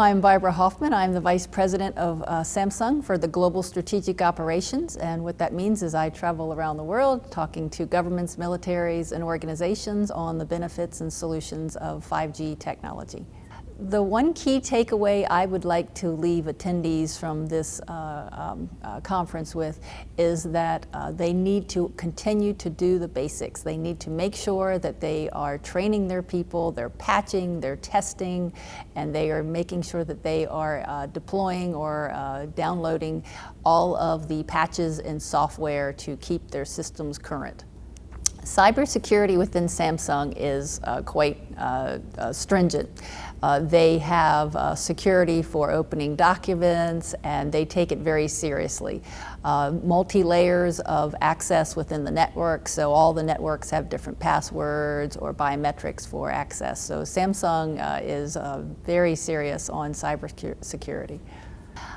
I'm Barbara Hoffman. I'm the Vice President of Samsung for the Global Strategic Operations, and what that means is I travel around the world talking to governments, militaries, and organizations on the benefits and solutions of 5G technology. The one key takeaway I would like to leave attendees from this conference with is that they need to continue to do the basics. They need to make sure that they are training their people, they're patching, they're testing, and they are making sure that they are deploying or downloading all of the patches and software to keep their systems current. Cybersecurity within Samsung is quite stringent. They have security for opening documents, and they take it very seriously. Multi-layers of access within the network, so all the networks have different passwords or biometrics for access. So Samsung is very serious on cybersecurity.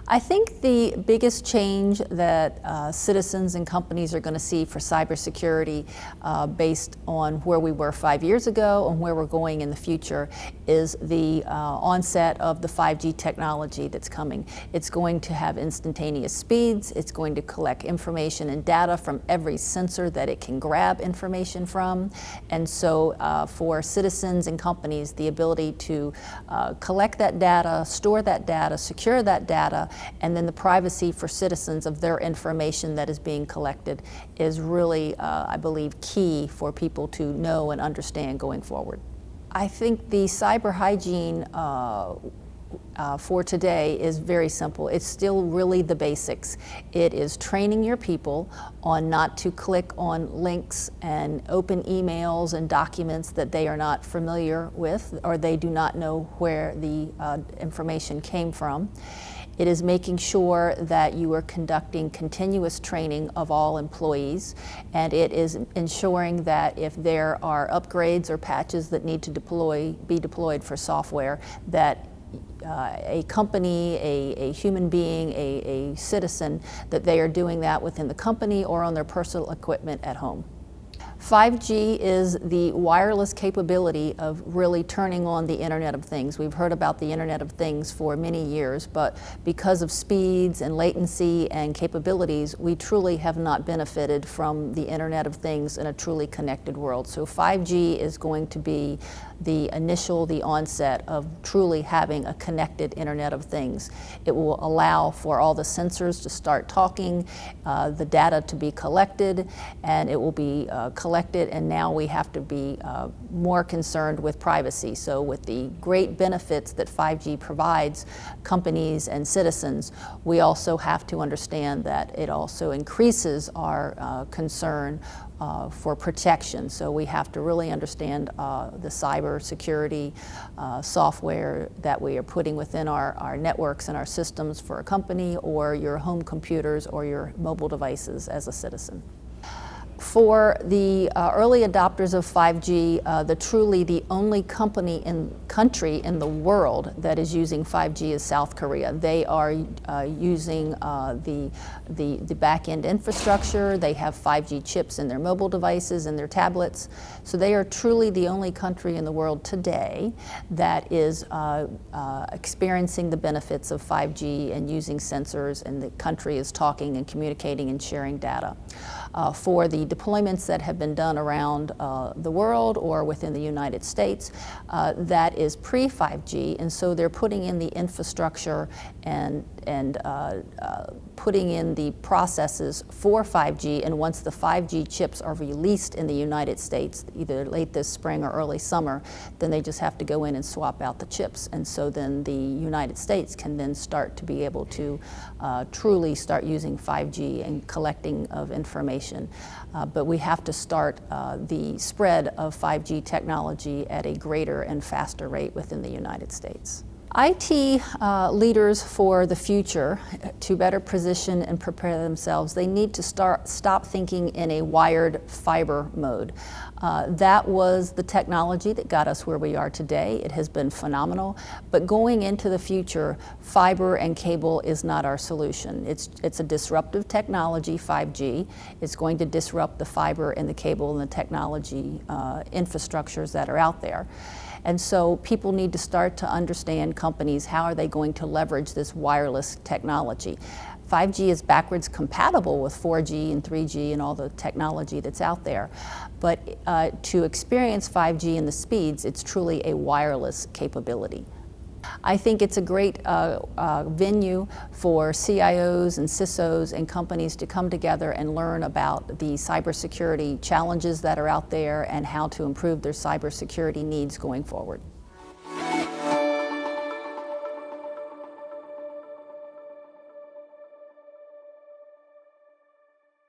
I think the biggest change that citizens and companies are going to see for cybersecurity based on where we were 5 years ago and where we're going in the future is the onset of the 5G technology that's coming. It's going to have instantaneous speeds. It's going to collect information and data from every sensor that it can grab information from. And so for citizens and companies, the ability to collect that data, store that data, secure that data, and then the privacy for citizens of their information that is being collected is really, I believe, key for people to know and understand going forward. I think the cyber hygiene for today is very simple. It's still really the basics. It is training your people on not to click on links and open emails and documents that they are not familiar with or they do not know where the information came from. It is making sure that you are conducting continuous training of all employees, and it is ensuring that if there are upgrades or patches that need to be deployed for software, that a company, a human being, a citizen, that they are doing that within the company or on their personal equipment at home. 5G is the wireless capability of really turning on the Internet of Things. We've heard about the Internet of Things for many years, but because of speeds and latency and capabilities, we truly have not benefited from the Internet of Things in a truly connected world. So 5G is going to be the onset of truly having a connected Internet of Things. It will allow for all the sensors to start talking, the data to be collected, and it will be collected, and now we have to be more concerned with privacy. So with the great benefits that 5G provides companies and citizens, we also have to understand that it also increases our concern for protection. So we have to really understand the cybersecurity software that we are putting within our networks and our systems for a company or your home computers or your mobile devices as a citizen. For the early adopters of 5G, truly the only country in the world that is using 5G is South Korea. They are using the back-end infrastructure. They have 5G chips in their mobile devices and their tablets. So they are truly the only country in the world today that is experiencing the benefits of 5G and using sensors, and the country is talking and communicating and sharing data. For the deployments that have been done around the world or within the United States, that is pre-5G, and so they're putting in the infrastructure and putting in the processes for 5G, and once the 5G chips are released in the United States, either late this spring or early summer, then they just have to go in and swap out the chips, and so then the United States can then start to be able to truly start using 5G and collecting of information. But we have to start the spread of 5G technology at a greater and faster rate within the United States. IT leaders for the future, to better position and prepare themselves, they need to stop thinking in a wired fiber mode. That was the technology that got us where we are today. It has been phenomenal, but going into the future, fiber and cable is not our solution. It's a disruptive technology, 5G. It's going to disrupt the fiber and the cable and the technology infrastructures that are out there. And so people need to start to understand, companies, how are they going to leverage this wireless technology. 5G is backwards compatible with 4G and 3G and all the technology that's out there. But to experience 5G and the speeds, it's truly a wireless capability. I think it's a great venue for CIOs and CISOs and companies to come together and learn about the cybersecurity challenges that are out there and how to improve their cybersecurity needs going forward.